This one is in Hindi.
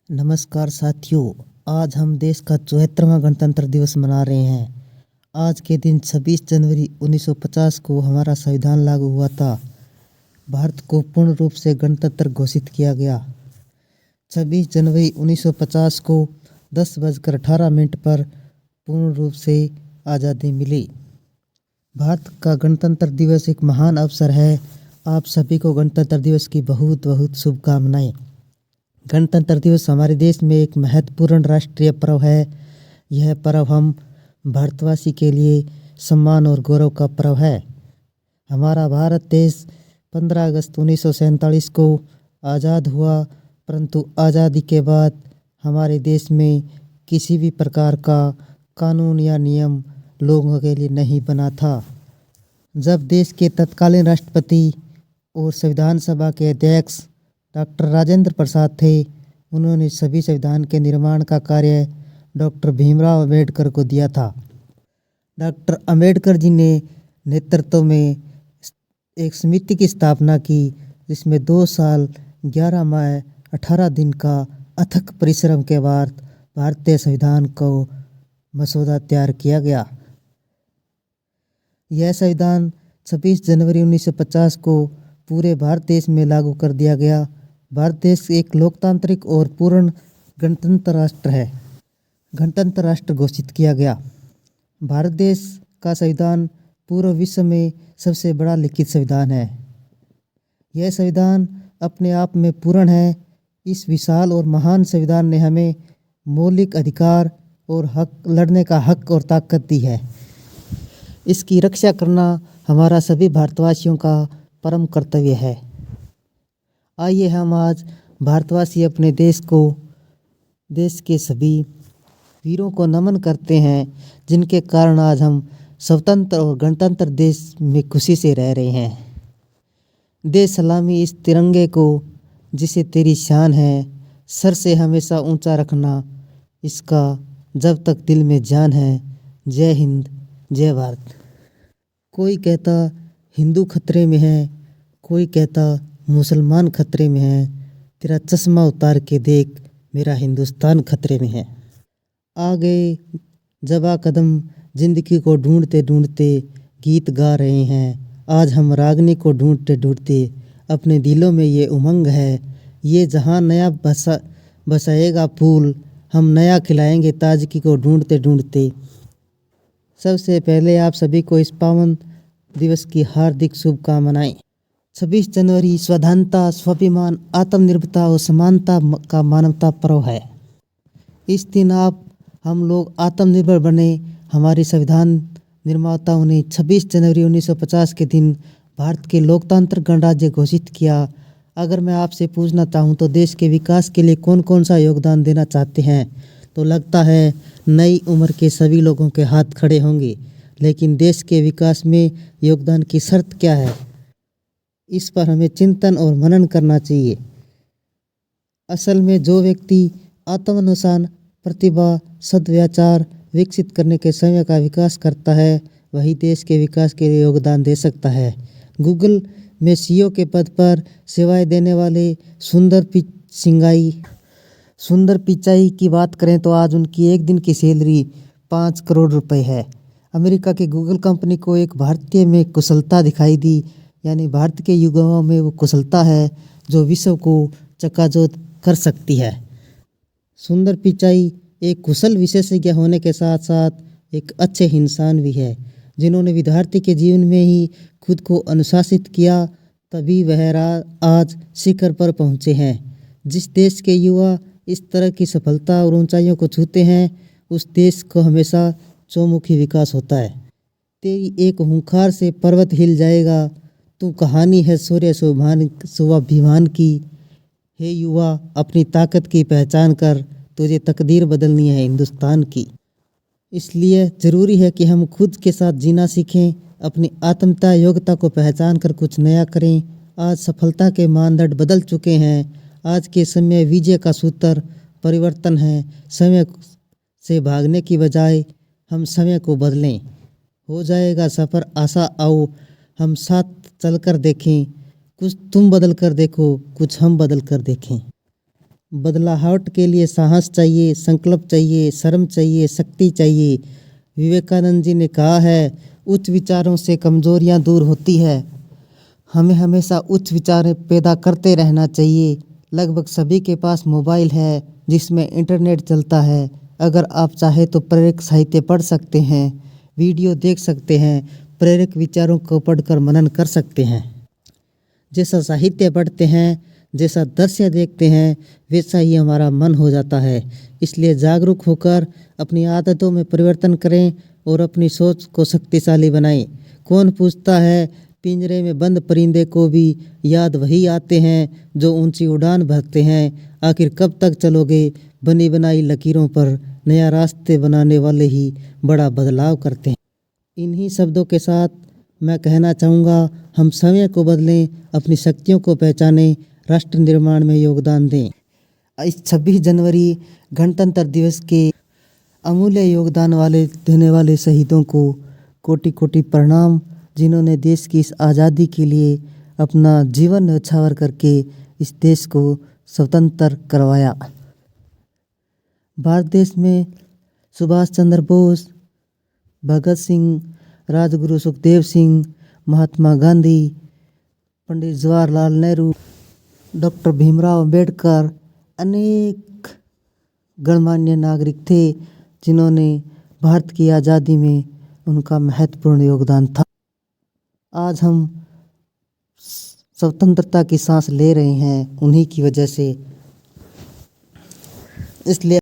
नमस्कार साथियों। आज हम देश का 74वां गणतंत्र दिवस मना रहे हैं। आज के दिन 26 जनवरी 1950 को हमारा संविधान लागू हुआ था। भारत को पूर्ण रूप से गणतंत्र घोषित किया गया। 26 जनवरी 1950 को 10:18 पर पूर्ण रूप से आज़ादी मिली। भारत का गणतंत्र दिवस एक महान अवसर है। आप सभी को गणतंत्र दिवस की बहुत बहुत शुभकामनाएं। गणतंत्र दिवस हमारे देश में एक महत्वपूर्ण राष्ट्रीय पर्व है। यह पर्व हम भारतवासी के लिए सम्मान और गौरव का पर्व है। हमारा भारत देश 15 अगस्त 1947 को आज़ाद हुआ, परंतु आज़ादी के बाद हमारे देश में किसी भी प्रकार का कानून या नियम लोगों के लिए नहीं बना था। जब देश के तत्कालीन राष्ट्रपति और संविधान सभा के अध्यक्ष डॉक्टर राजेंद्र प्रसाद थे, उन्होंने सभी संविधान के निर्माण का कार्य डॉक्टर भीमराव अंबेडकर को दिया था। डॉक्टर अंबेडकर जी ने नेतृत्व में एक समिति की स्थापना की, जिसमें 2 साल 11 माह 18 दिन का अथक परिश्रम के बाद भारतीय संविधान को मसौदा तैयार किया गया। यह संविधान 26 जनवरी 1950 को पूरे भारत देश में लागू कर दिया गया। भारत देश एक लोकतांत्रिक और पूर्ण गणतंत्र राष्ट्र है। गणतंत्र राष्ट्र घोषित किया गया। भारत देश का संविधान पूरे विश्व में सबसे बड़ा लिखित संविधान है। यह संविधान अपने आप में पूर्ण है। इस विशाल और महान संविधान ने हमें मौलिक अधिकार और हक लड़ने का हक और ताकत दी है। इसकी रक्षा करना हमारा सभी भारतवासियों का परम कर्तव्य है। आइए हम आज भारतवासी अपने देश के सभी वीरों को नमन करते हैं, जिनके कारण आज हम स्वतंत्र और गणतंत्र देश में खुशी से रह रहे हैं। दे सलामी इस तिरंगे को जिसे तेरी शान है, सर से हमेशा ऊंचा रखना इसका जब तक दिल में जान है। जय हिंद, जय भारत। कोई कहता हिंदू खतरे में है, कोई कहता मुसलमान खतरे में है। तेरा चश्मा उतार के देख, मेरा हिंदुस्तान खतरे में है। आ गए जबा कदम जिंदगी को ढूंढते ढूंढते गीत गा रहे हैं। आज हम रागनी को ढूंढते ढूंढते अपने दिलों में ये उमंग है। ये जहां नया बसाएगा फूल, हम नया खिलाएंगे ताजगी को ढूंढते ढूंढते। सबसे पहले आप सभी को इस पावन दिवस की हार्दिक शुभकामनाएं। 26 जनवरी स्वाधीनता, स्वाभिमान, आत्मनिर्भरता और समानता का मानवता पर्व है। इस दिन हम लोग आत्मनिर्भर बने। हमारे संविधान निर्माताओं ने 26 जनवरी 1950 के दिन भारत के लोकतांत्रिक गणराज्य घोषित किया। अगर मैं आपसे पूछना चाहूँ तो देश के विकास के लिए कौन कौन सा योगदान देना चाहते हैं, तो लगता है नई उम्र के सभी लोगों के हाथ खड़े होंगे। लेकिन देश के विकास में योगदान की शर्त क्या है, इस पर हमें चिंतन और मनन करना चाहिए। असल में जो व्यक्ति आत्मानुशासन, प्रतिभा, सद्व्याचार विकसित करने के समय का विकास करता है, वही देश के विकास के लिए योगदान दे सकता है। गूगल में सीईओ के पद पर सेवाएं देने वाले सुंदर पिचाई की बात करें तो आज उनकी एक दिन की सैलरी 5 करोड़ रुपए है। अमेरिका के गूगल कंपनी को एक भारतीय में कुशलता दिखाई दी, यानी भारत के युवाओं में वो कुशलता है जो विश्व को चकाचौंध कर सकती है। सुंदर पिचाई एक कुशल विशेषज्ञ होने के साथ साथ एक अच्छे इंसान भी है, जिन्होंने विद्यार्थी के जीवन में ही खुद को अनुशासित किया, तभी वह आज शिखर पर पहुंचे हैं। जिस देश के युवा इस तरह की सफलता और ऊंचाइयों को छूते हैं, उस देश को हमेशा चौमुखी विकास होता है। तेरी एक हुंकार से पर्वत हिल जाएगा, तू कहानी है शौर्य स्वाभिमान की। हे युवा, अपनी ताकत की पहचान कर, तुझे तकदीर बदलनी है हिंदुस्तान की। इसलिए ज़रूरी है कि हम खुद के साथ जीना सीखें, अपनी आत्मता योग्यता को पहचान कर कुछ नया करें। आज सफलता के मानदंड बदल चुके हैं। आज के समय विजय का सूत्र परिवर्तन है। समय से भागने की बजाय हम समय को बदलें। हो जाएगा सफ़र आशा, आओ हम साथ चलकर देखें। कुछ तुम बदल कर देखो, कुछ हम बदल कर देखें। बदलाहट के लिए साहस चाहिए, संकल्प चाहिए, शर्म चाहिए, शक्ति चाहिए। विवेकानंद जी ने कहा है, उच्च विचारों से कमजोरियां दूर होती है। हमें हमेशा उच्च विचार पैदा करते रहना चाहिए। लगभग सभी के पास मोबाइल है जिसमें इंटरनेट चलता है। अगर आप चाहे तो प्रेरक साहित्य पढ़ सकते हैं, वीडियो देख सकते हैं, प्रेरक विचारों को पढ़कर मनन कर सकते हैं। जैसा साहित्य पढ़ते हैं, जैसा दृश्य देखते हैं, वैसा ही हमारा मन हो जाता है। इसलिए जागरूक होकर अपनी आदतों में परिवर्तन करें और अपनी सोच को शक्तिशाली बनाएं। कौन पूछता है, पिंजरे में बंद परिंदे को भी याद वही आते हैं जो ऊंची उड़ान भरते हैं। आखिर कब तक चलोगे बनी बनाई लकीरों पर, नया रास्ते बनाने वाले ही बड़ा बदलाव करते हैं। इन्हीं शब्दों के साथ मैं कहना चाहूँगा, हम समय को बदलें, अपनी शक्तियों को पहचानें, राष्ट्र निर्माण में योगदान दें। इस 26 जनवरी गणतंत्र दिवस के अमूल्य योगदान देने वाले शहीदों को कोटि कोटि प्रणाम, जिन्होंने देश की इस आज़ादी के लिए अपना जीवन न्यौछावर करके इस देश को स्वतंत्र करवाया। भारत देश में सुभाष चंद्र बोस, भगत सिंह, राजगुरु सुखदेव सिंह, महात्मा गांधी, पंडित जवाहरलाल नेहरू, डॉक्टर भीमराव अंबेडकर, अनेक गणमान्य नागरिक थे जिन्होंने भारत की आज़ादी में उनका महत्वपूर्ण योगदान था। आज हम स्वतंत्रता की सांस ले रहे हैं उन्हीं की वजह से। इसलिए